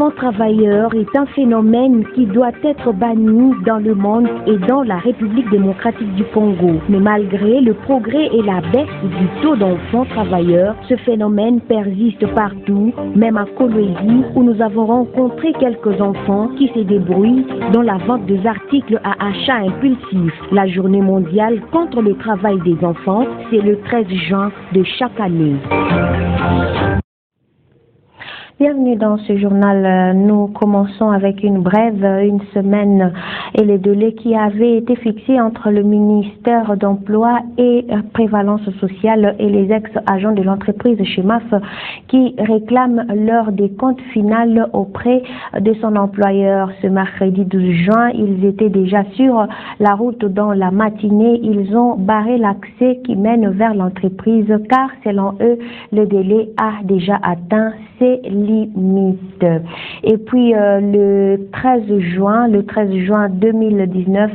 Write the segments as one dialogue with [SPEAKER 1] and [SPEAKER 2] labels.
[SPEAKER 1] enfants travailleurs est un phénomène qui doit être banni dans le monde et dans la République démocratique du Congo. Mais malgré le progrès et la baisse du taux d'enfants travailleurs, ce phénomène persiste partout, même à Kolwezi, où nous avons rencontré quelques enfants qui se débrouillent dans la vente des articles à achat impulsif. La journée mondiale contre le travail des enfants, c'est le 13 juin de chaque année. Bienvenue dans ce journal. Nous commençons avec une semaine et les délais qui avaient été fixés entre le ministère d'Emploi et Prévalence sociale et les ex-agents de l'entreprise Chemaf qui réclament leur décompte final auprès de son employeur. Ce mercredi 12 juin, ils étaient déjà sur la route dans la matinée. Ils ont barré l'accès qui mène vers l'entreprise car selon eux, le délai a déjà atteint ses limites. Et puis le 13 juin 2019,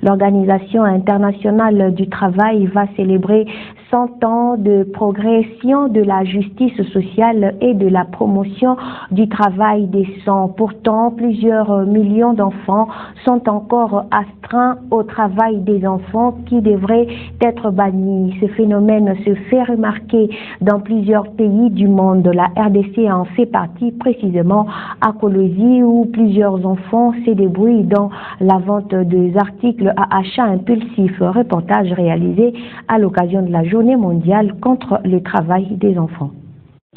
[SPEAKER 1] l'Organisation internationale du travail va célébrer 100 ans de progression de la justice sociale et de la promotion du travail décent. Pourtant, plusieurs millions d'enfants sont encore astreints au travail des enfants qui devrait être banni. Ce phénomène se fait remarquer dans plusieurs pays du monde. La RDC en fait partie, précisément à Kolwezi, où plusieurs enfants se débrouillent dans la vente des articles à achat impulsif. Reportage réalisé à l'occasion de la Journée mondiale contre le travail des enfants.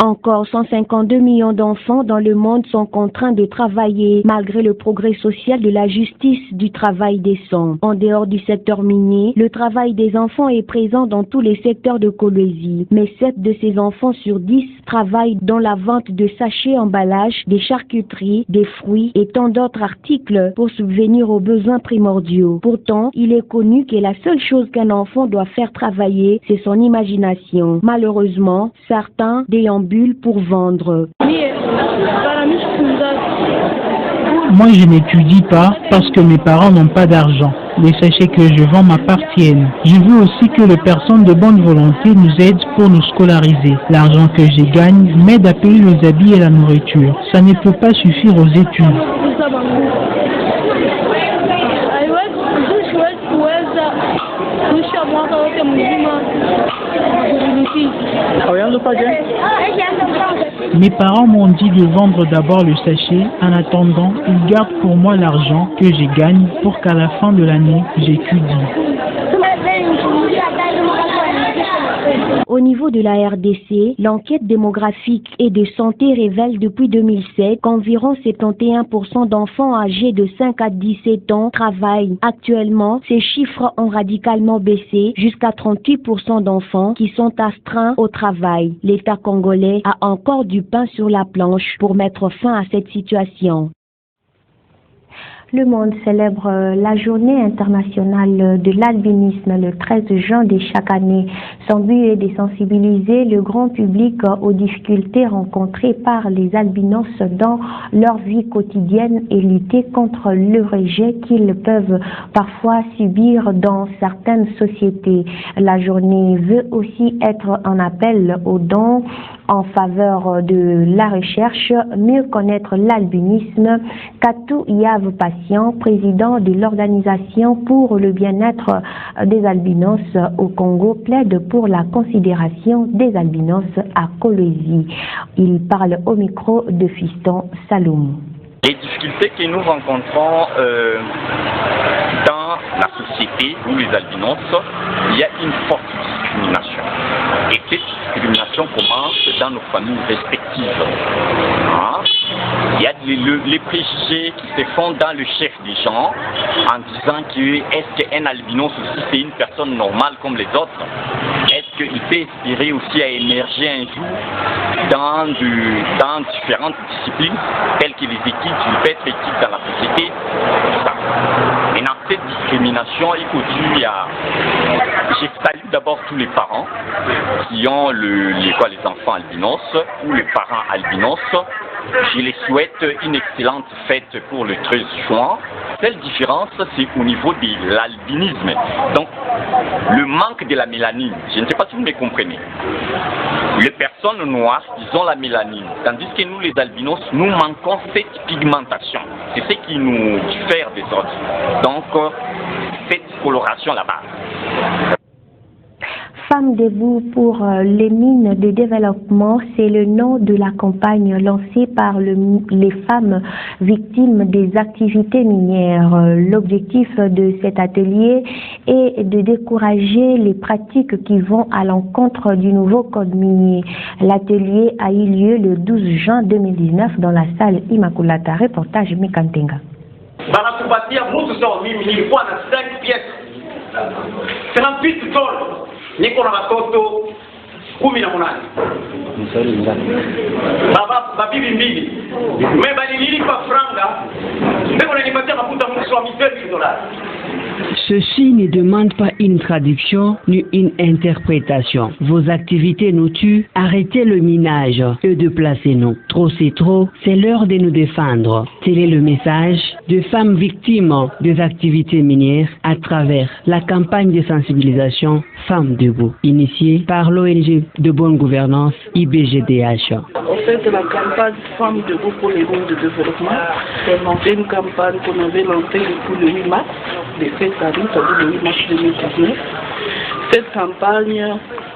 [SPEAKER 1] Encore 152 millions d'enfants dans le monde sont contraints de travailler malgré le progrès social de la justice du travail décent. En dehors du secteur minier, le travail des enfants est présent dans tous les secteurs de Kolwezi. Mais 7 de ces enfants sur 10 travaillent dans la vente de sachets, emballages, des charcuteries, des fruits et tant d'autres articles pour subvenir aux besoins primordiaux. Pourtant, il est connu que la seule chose qu'un enfant doit faire travailler, c'est son imagination. Malheureusement, certains déambulent pour vendre.
[SPEAKER 2] Moi, je n'étudie pas parce que mes parents n'ont pas d'argent. Les sachets que je vends m'appartiennent. Je veux aussi que les personnes de bonne volonté nous aident pour nous scolariser. L'argent que je gagne m'aide à payer les habits et la nourriture. Ça ne peut pas suffire aux études. Mes parents m'ont dit de vendre d'abord le sachet. En attendant, ils gardent pour moi l'argent que je gagne pour qu'à la fin de l'année, j'étudie.
[SPEAKER 1] Au niveau de la RDC, l'enquête démographique et de santé révèle depuis 2007 qu'environ 71% d'enfants âgés de 5 à 17 ans travaillent. Actuellement, ces chiffres ont radicalement baissé jusqu'à 38% d'enfants qui sont astreints au travail. L'État congolais a encore du pain sur la planche pour mettre fin à cette situation. Le monde célèbre la journée internationale de l'albinisme le 13 juin de chaque année. Son but est de sensibiliser le grand public aux difficultés rencontrées par les albinos dans leur vie quotidienne et lutter contre le rejet qu'ils peuvent parfois subir dans certaines sociétés. La journée veut aussi être un appel aux dons en faveur de la recherche, mieux connaître l'albinisme. Katou Yav Patient, président de l'Organisation pour le bien-être des albinos au Congo, plaide pour la considération des albinos à Kolwezi. Il parle au micro de Fiston Saloum.
[SPEAKER 3] Les difficultés que nous rencontrons dans la société, nous les albinos, il y a une forte discrimination. Et cette discrimination commence dans nos familles respectives. Il y a les préjugés qui se font dans le chef des gens en disant que est-ce qu'un albinos aussi c'est une personne normale comme les autres? Est-ce qu'il peut aspirer aussi à émerger un jour dans différentes disciplines telles que les équipes, il peut être équipe dans la société, tout ça. Maintenant, cette discrimination est au-dessus. Je salue d'abord tous les parents, qui ont les enfants albinos ou les parents albinos Je les souhaite une excellente fête pour le 13 juin. Seule différence, c'est au niveau de l'albinisme. Donc, le manque de la mélanine. Je ne sais pas si vous me comprenez. Les personnes noires, ils ont la mélanine. Tandis que nous, les albinos, nous manquons cette pigmentation. C'est ce qui nous diffère des autres. Donc, cette coloration là-bas.
[SPEAKER 1] Femmes debout pour les mines de développement, c'est le nom de la campagne lancée par les femmes victimes des activités minières. L'objectif de cet atelier est de décourager les pratiques qui vont à l'encontre du nouveau code minier. L'atelier a eu lieu le 12 juin 2019 dans la salle Immaculata. Reportage Mikantenga.
[SPEAKER 4] Banakupatia mtu sawa mimi nilikuwa na 5 pièces 38 dollars niko na watoto 18 babibi mbili nilipa franga mbona nilipatia mafuta mtu wa $12.
[SPEAKER 5] Ceci ne demande pas une traduction ni une interprétation. Vos activités nous tuent, arrêtez le minage et déplacez-nous. Trop c'est trop, c'est l'heure de nous défendre. Tel est le message de femmes victimes des activités minières à travers la campagne de sensibilisation Femmes Debout, initiée par l'ONG de bonne gouvernance IBGDH.
[SPEAKER 6] En fait, la campagne Femmes Debout pour les mines de développement, c'est une campagne qu'on avait lancée depuis le 8 mars de cette année, c'est-à-dire le 8 mars 2019. Cette campagne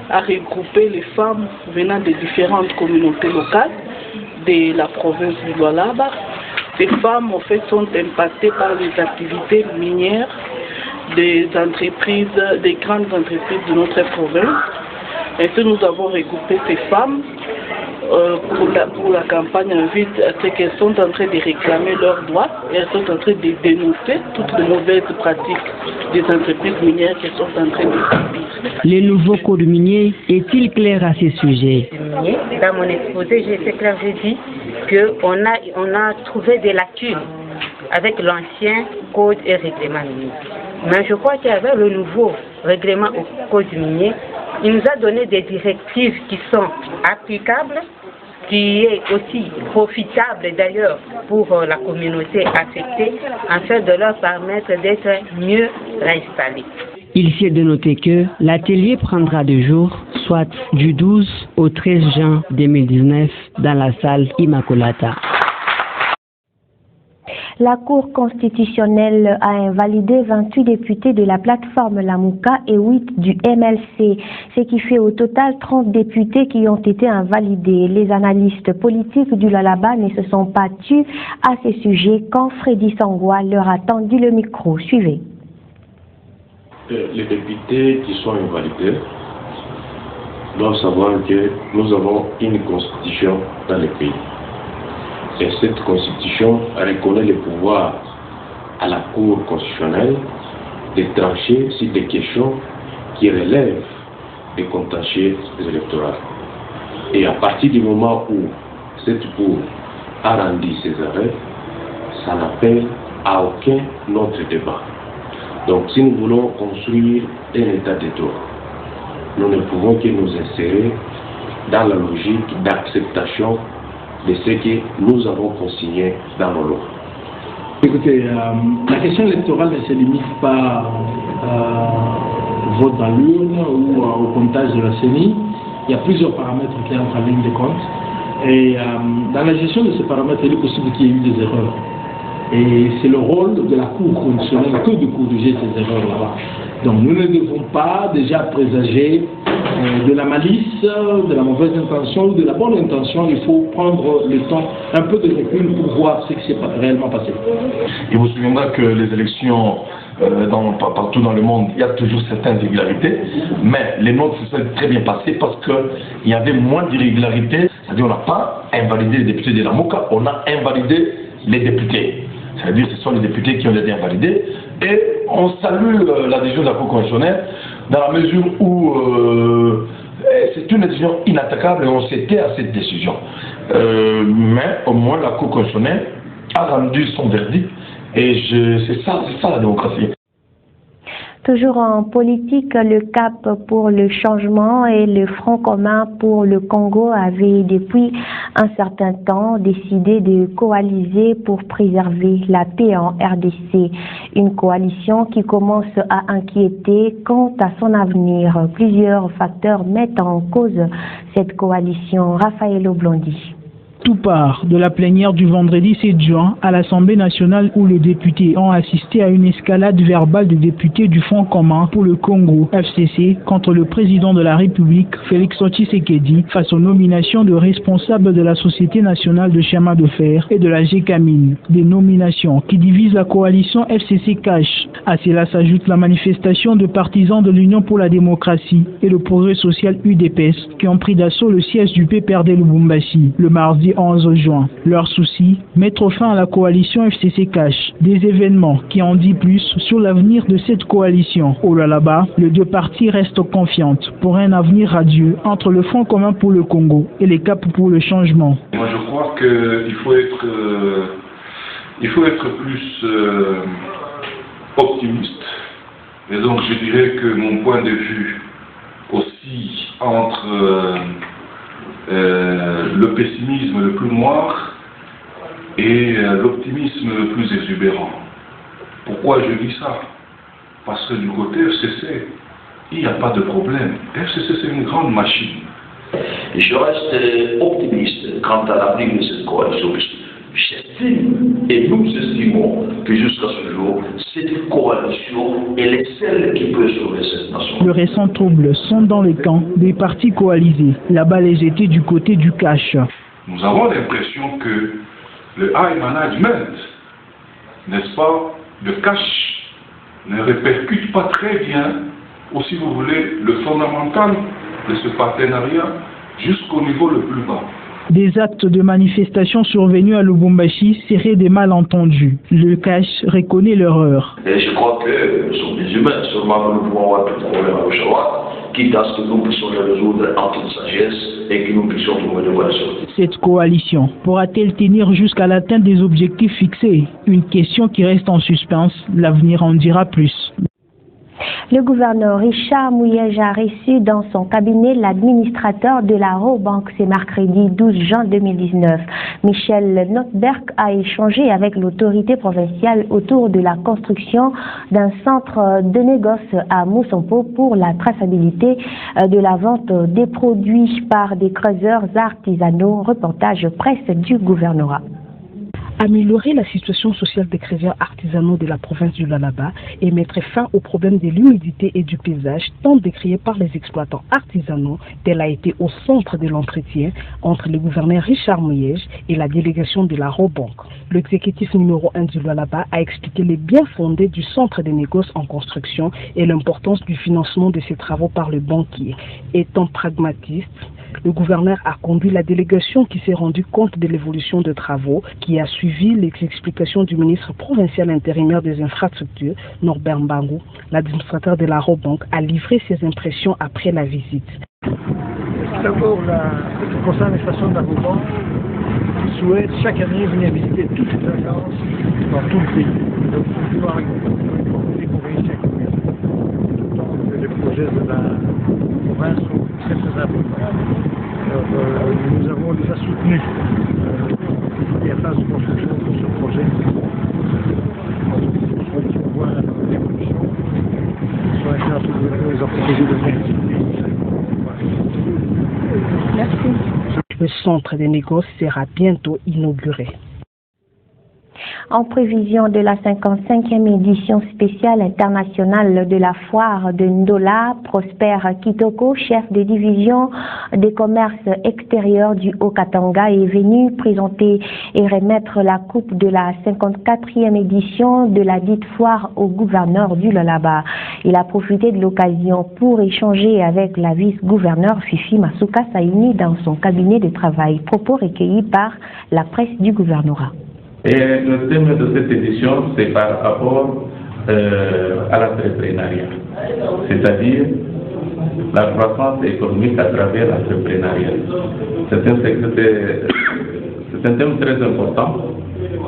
[SPEAKER 6] a regroupé les femmes venant de différentes communautés locales de la province du Lualaba. Ces femmes, en fait, sont impactées par les activités minières des entreprises, des grandes entreprises de notre province. Ainsi, nous avons regroupé ces femmes pour la campagne en vue, c'est qu'elles sont en train de réclamer leurs droits et elles sont en train de dénoncer toutes les mauvaises pratiques des entreprises minières qu'elles sont en train de subir.
[SPEAKER 5] Le nouveau code minier est-il clair à ce sujet?
[SPEAKER 7] Dans mon exposé, j'ai fait clair, j'ai dit qu'on a trouvé des lacunes avec l'ancien code et règlement minier. Mais je crois qu'avec le nouveau règlement au code minier, il nous a donné des directives qui sont applicables, qui est aussi profitable d'ailleurs pour la communauté affectée, afin de leur permettre d'être mieux réinstallés.
[SPEAKER 5] Il s'est de noter que l'atelier prendra 2 jours, soit du 12 au 13 juin 2019 dans la salle Immaculata.
[SPEAKER 1] La Cour constitutionnelle a invalidé 28 députés de la plateforme Lamuka et 8 du MLC, ce qui fait au total 30 députés qui ont été invalidés. Les analystes politiques du Lualaba ne se sont pas tus à ce sujet quand Freddy Sangwa leur a tendu le micro. Suivez.
[SPEAKER 8] Les députés qui sont invalidés doivent savoir que nous avons une constitution dans le pays. Et cette constitution reconnaît le pouvoir à la Cour constitutionnelle de trancher sur des questions qui relèvent des contentieux électoraux. Et à partir du moment où cette Cour a rendu ses arrêts, ça n'appelle à aucun autre débat. Donc si nous voulons construire un état de droit, nous ne pouvons que nous insérer dans la logique d'acceptation de ce que nous avons consigné dans nos lois.
[SPEAKER 9] Écoutez, la question électorale ne se limite pas au vote dans l'urne ou au comptage de la CENI. Il y a plusieurs paramètres qui entrent en ligne de compte. Et dans la gestion de ces paramètres, il est possible qu'il y ait eu des erreurs. Et c'est le rôle de la Cour constitutionnelle que de corriger ces erreurs-là. Donc nous ne devons pas déjà présager de la malice, de la mauvaise intention ou de la bonne intention. Il faut prendre le temps, un peu de recul pour voir ce qui s'est réellement passé.
[SPEAKER 10] Il vous souviendra que les élections partout dans le monde, il y a toujours certaines irrégularités, mais les nôtres se sont très bien passées parce qu'il y avait moins d'irrégularités. C'est-à-dire qu'on n'a pas invalidé les députés de la MOCA, on a invalidé les députés. C'est-à-dire que ce sont les députés qui ont été invalidés. Et on salue la décision de la Cour constitutionnelle dans la mesure où c'est une décision inattaquable et on s'était à cette décision. Mais au moins la Cour constitutionnelle a rendu son verdict et c'est ça la démocratie.
[SPEAKER 1] Toujours en politique, le Cap pour le changement et le Front commun pour le Congo avaient depuis un certain temps décidé de coaliser pour préserver la paix en RDC. Une coalition qui commence à inquiéter quant à son avenir. Plusieurs facteurs mettent en cause cette coalition. Raphaël Oblondi.
[SPEAKER 2] Tout part de la plénière du vendredi 7 juin à l'Assemblée nationale où les députés ont assisté à une escalade verbale des députés du Front commun pour le Congo, FCC, contre le président de la République, Félix Tshisekedi, face aux nominations de responsables de la Société nationale de chemin de fer et de la GECAMIN. Des nominations qui divisent la coalition FCC-CACH. À cela s'ajoute la manifestation de partisans de l'Union pour la démocratie et le progrès social UDPS qui ont pris d'assaut le siège du PPRD Lubumbashi le mardi 11 juin. Leur souci, mettre fin à la coalition FCC-CACH. Des événements qui en disent plus sur l'avenir de cette coalition. Au Lualaba, les deux parties restent confiantes pour un avenir radieux entre le Front commun pour le Congo et les Cap pour le changement.
[SPEAKER 11] Moi je crois qu'il faut être plus optimiste. Et donc je dirais que mon point de vue aussi entre le pessimisme le plus noir et l'optimisme le plus exubérant. Pourquoi je dis ça? Parce que du côté FCC, il n'y a pas de problème. FCC, c'est une grande machine.
[SPEAKER 12] Je reste optimiste quant à l'avenir de cette coalition. J'estime, et nous estimons, que jusqu'à ce jour, cette coalition est celle qui peut sauver cette nation.
[SPEAKER 2] Le récent trouble sont dans les camps des partis coalisés. Là-bas, les étaient du côté du cash.
[SPEAKER 11] Nous avons l'impression que le high management, n'est-ce pas, de cash, ne répercute pas très bien, ou si vous voulez, le fondamental de ce partenariat jusqu'au niveau le plus bas.
[SPEAKER 2] Des actes de manifestation survenus à Lubumbashi seraient des malentendus. Le cash reconnaît l'erreur.
[SPEAKER 12] Et je crois que nous sommes des humains, seulement nous pouvons avoir des problèmes à gauche à droite, quitte à ce que nous puissions les résoudre en toute sagesse et que nous puissions trouver de bonnes solutions.
[SPEAKER 2] Cette coalition pourra-t-elle tenir jusqu'à l'atteinte des objectifs fixés? Une question qui reste en suspens. L'avenir en dira plus.
[SPEAKER 1] Le gouverneur Richard Mouyej a reçu dans son cabinet l'administrateur de la Robank ce mercredi 12 juin 2019. Michel Notberg a échangé avec l'autorité provinciale autour de la construction d'un centre de négoce à Moussampo pour la traçabilité de la vente des produits par des creuseurs artisanaux. Reportage presse du gouvernorat.
[SPEAKER 13] Améliorer la situation sociale des creuseurs artisanaux de la province du Lualaba et mettre fin au problème de l'humidité et du paysage tant décrié par les exploitants artisanaux, tel a été au centre de l'entretien entre le gouverneur Richard Mouyej et la délégation de la Robank. L'exécutif numéro 1 du Lualaba a expliqué les bien-fondés du centre de négoce en construction et l'importance du financement de ces travaux par le banquier. Étant pragmatiste, le gouverneur a conduit la délégation qui s'est rendue compte de l'évolution de travaux, qui a suivi les explications du ministre provincial intérimaire des infrastructures, Norbert Mbangou. L'administrateur de la Robank a livré ses impressions après la visite.
[SPEAKER 14] D'abord, ce qui concerne les stations de la Robank, qui souhaitent chaque année venir visiter toutes les agences dans tout le pays. Donc, nous pouvoir découvrir chaque année. Donc, les projets de la province sont très très importants. Alors, nous avons déjà soutenu la phase de construction de ce projet. Nous souhaitons voir l'évolution. Sur la création de les entreprises de venir.
[SPEAKER 13] Merci. Le centre de négoce sera bientôt inauguré.
[SPEAKER 1] En prévision de la 55e édition spéciale internationale de la foire de Ndola, Prosper Kitoko, chef de division des commerces extérieurs du Haut-Katanga, est venu présenter et remettre la coupe de la 54e édition de la dite foire au gouverneur du Lualaba. Il a profité de l'occasion pour échanger avec la vice-gouverneure Fifi Masuka Saini dans son cabinet de travail. Propos recueillis par la presse du gouvernorat.
[SPEAKER 15] Et le thème de cette édition, c'est par rapport à l'entrepreneuriat, c'est-à-dire la croissance économique à travers l'entrepreneuriat. C'est un thème très important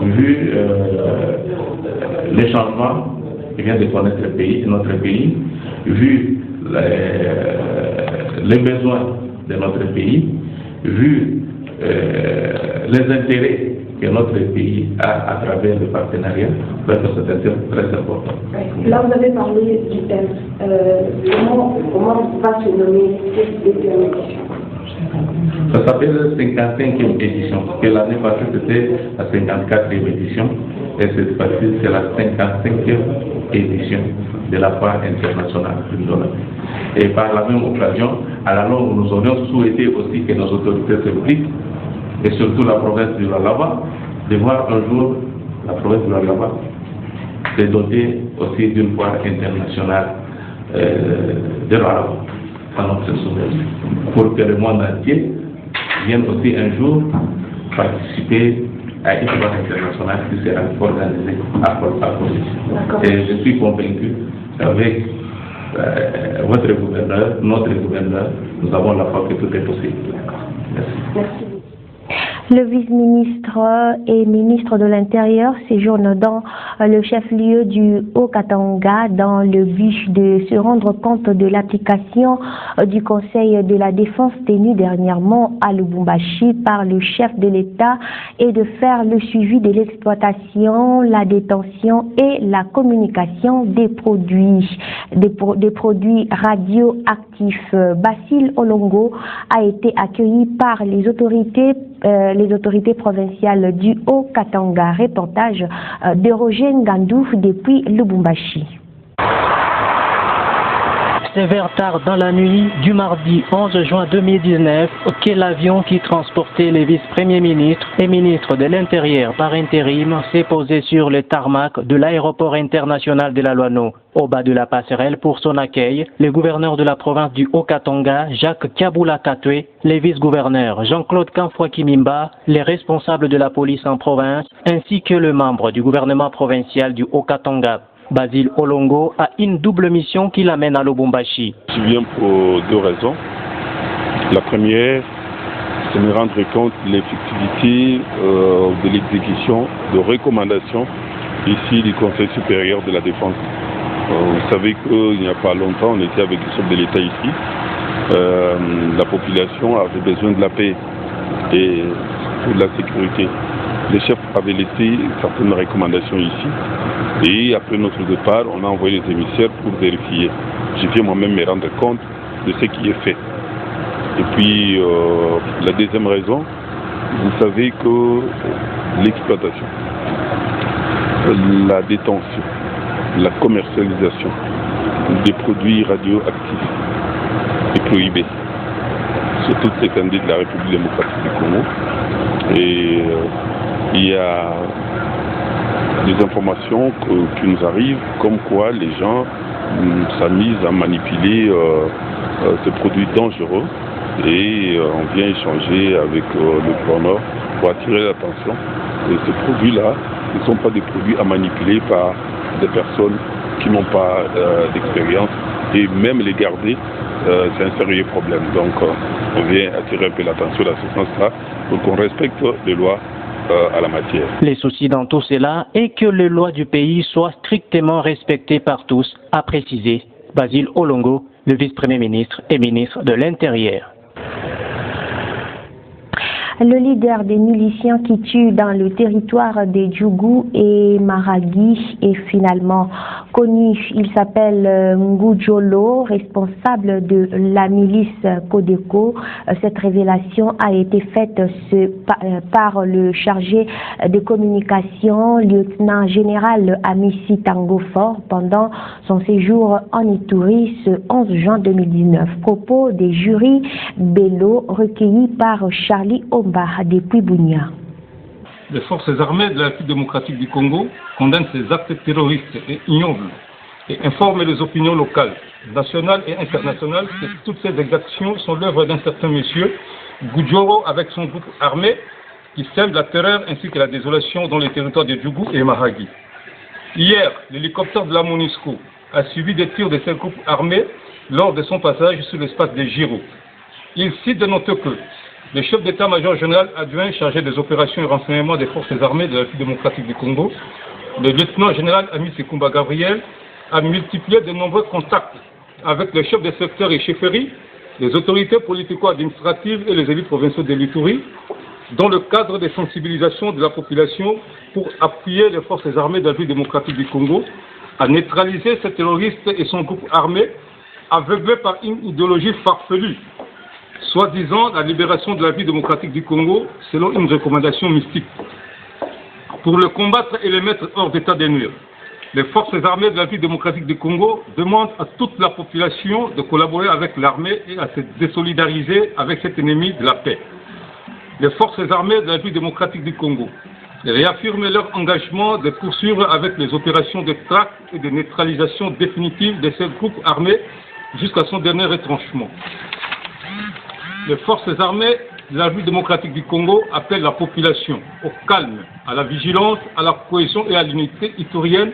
[SPEAKER 15] vu les changements qui vient de connaître notre pays, vu les besoins de notre pays, vu les intérêts que notre pays a à travers le partenariat, c'est très important.
[SPEAKER 16] Là, vous avez parlé du thème. Comment va se nommer cette détermination?
[SPEAKER 15] Ça s'appelle la 55e édition, parce que l'année passée c'était la 54e édition, et cette fois-ci c'est la 55e édition de la part internationale de l'ONU. Et par la même occasion, à la longue, nous aurions souhaité aussi que nos autorités publiques, et surtout la province du Lualaba, de voir un jour la province du Lualaba se doter aussi d'une foire internationale de Lualaba, à notre souvenir, pour que le monde entier vienne aussi un jour participer à une foire internationale qui sera organisée à Port-au-Prince. Et je suis convaincu qu'avec votre gouverneur, notre gouverneur, nous avons la foi que tout est possible. Merci.
[SPEAKER 1] Le vice-ministre et ministre de l'Intérieur séjourne dans le chef-lieu du Haut-Katanga dans le but de se rendre compte de l'application du Conseil de la Défense tenu dernièrement à Lubumbashi par le chef de l'État et de faire le suivi de l'exploitation, la détention et la communication des produits radioactifs. Basile Olongo a été accueilli par les autorités provinciales du Haut-Katanga. Reportage de Roger Ngandouf depuis Lubumbashi.
[SPEAKER 17] C'est vers tard dans la nuit du mardi 11 juin 2019 que l'avion qui transportait les vice-premiers ministres et ministres de l'Intérieur par intérim s'est posé sur le tarmac de l'aéroport international de la Luano. Au bas de la passerelle pour son accueil, le gouverneur de la province du Haut-Katanga, Jacques Kabula Katwe, les vice-gouverneurs Jean-Claude Kamfwa Kimimba, les responsables de la police en province, ainsi que le membre du gouvernement provincial du Haut-Katanga. Basile Olongo a une double mission qui l'amène à Lubumbashi.
[SPEAKER 18] Je viens pour deux raisons. La première, c'est me rendre compte de l'effectivité de l'exécution de recommandations ici du Conseil supérieur de la défense. Vous savez qu'il n'y a pas longtemps, on était avec le chef de l'État ici. La population avait besoin de la paix et de la sécurité. Le chef avait laissé certaines recommandations ici. Et après notre départ, on a envoyé les émissaires pour vérifier. Je viens moi-même me rendre compte de ce qui est fait. Et puis, la deuxième raison, vous savez que l'exploitation, la détention, la commercialisation des produits radioactifs est prohibée sur toute l'étendue de la République démocratique du Congo. Et il y a des informations qui nous arrivent comme quoi les gens s'amusent à manipuler ces produits dangereux et on vient échanger avec le gouverneur pour attirer l'attention. Et ces produits-là ne sont pas des produits à manipuler par des personnes qui n'ont pas d'expérience et même les garder, c'est un sérieux problème. Donc on vient attirer un peu l'attention dans ce sens-là pour qu'on respecte les lois à la matière.
[SPEAKER 17] Les soucis dans tout cela est que les lois du pays soient strictement respectées par tous, a précisé Basile Olongo, le vice-premier ministre et ministre de l'Intérieur.
[SPEAKER 1] Le leader des miliciens qui tuent dans le territoire des Djougou et Maragui est finalement connu. Il s'appelle Ngujolo, responsable de la milice Kodeko. Cette révélation a été faite par le chargé de communication, lieutenant général Amissi Tangofor, pendant son séjour en Ituri ce 11 juin 2019. Propos des jurys Bello recueillis par Charlie Omba depuis Bunia.
[SPEAKER 19] Les forces armées de la République démocratique du Congo condamnent ces actes terroristes et ignobles et informent les opinions locales, nationales et internationales que toutes ces exactions sont l'œuvre d'un certain monsieur Ngujolo avec son groupe armé qui sème la terreur ainsi que la désolation dans les territoires de Djougou et Maragui. Hier, l'hélicoptère de la MONUSCO a suivi des tirs de ces groupes armés lors de son passage sur l'espace de Giro. Il cite de noter que le chef d'état-major général adjoint chargé des opérations et renseignements des forces armées de la République démocratique du Congo, le lieutenant général Amissi Kumba Gabriel, a multiplié de nombreux contacts avec les chefs des secteurs et chefferies, les autorités politico-administratives et les élites provinciaux de l'Ituri, dans le cadre des sensibilisations de la population pour appuyer les forces armées de la République démocratique du Congo à neutraliser ce terroriste et son groupe armé, aveuglé par une idéologie farfelue, soi-disant la libération de la République démocratique du Congo selon une recommandation mystique. Pour le combattre et le mettre hors d'état de nuire, les forces armées de la République démocratique du Congo demandent à toute la population de collaborer avec l'armée et à se désolidariser avec cet ennemi de la paix. Les forces armées de la République démocratique du Congo réaffirment leur engagement de poursuivre avec les opérations de traque et de neutralisation définitive de ces groupes armés jusqu'à son dernier retranchement. Les forces armées de la République démocratique du Congo appellent la population au calme, à la vigilance, à la cohésion et à l'unité iturienne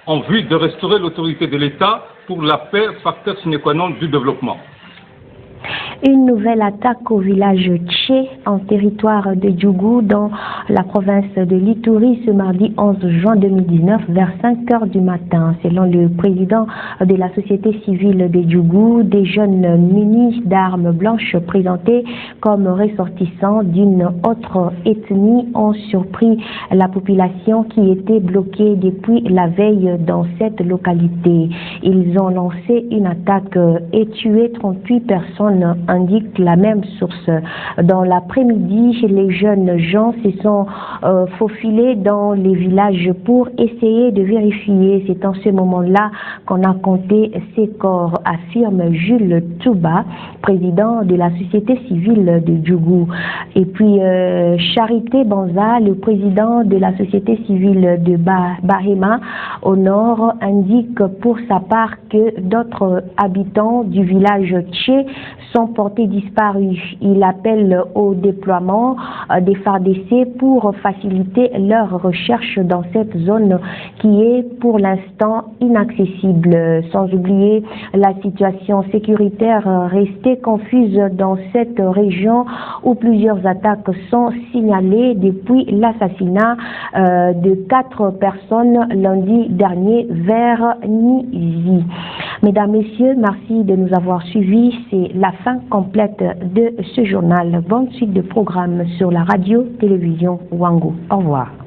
[SPEAKER 19] en vue de restaurer l'autorité de l'État pour la paix, facteur sine qua non du développement.
[SPEAKER 1] Une nouvelle attaque au village Tché, en territoire de Djougou, dans la province de l'Ituri, ce mardi 11 juin 2019, vers 5 heures du matin. Selon le président de la société civile de Djougou, des jeunes munis d'armes blanches présentés comme ressortissants d'une autre ethnie ont surpris la population qui était bloquée depuis la veille dans cette localité. Ils ont lancé une attaque et tué 38 personnes, indique la même source. Dans l'après-midi, les jeunes gens se sont faufilés dans les villages pour essayer de vérifier. C'est en ce moment-là qu'on a compté ces corps, affirme Jules Touba, président de la société civile de Djougou. Et puis Charité Banza, le président de la société civile de Bahema au nord, indique pour sa part que d'autres habitants du village Tché sont portés disparus. Il appelle au déploiement des FARDC pour faciliter leur recherche dans cette zone qui est pour l'instant inaccessible. Sans oublier la situation sécuritaire restée confuse dans cette région où plusieurs attaques sont signalées depuis l'assassinat de 4 personnes lundi dernier vers Nizi. Mesdames, Messieurs, merci de nous avoir suivis. C'est la fin complète de ce journal. Bonne suite de programmes sur la radio-télévision Wango. Au revoir.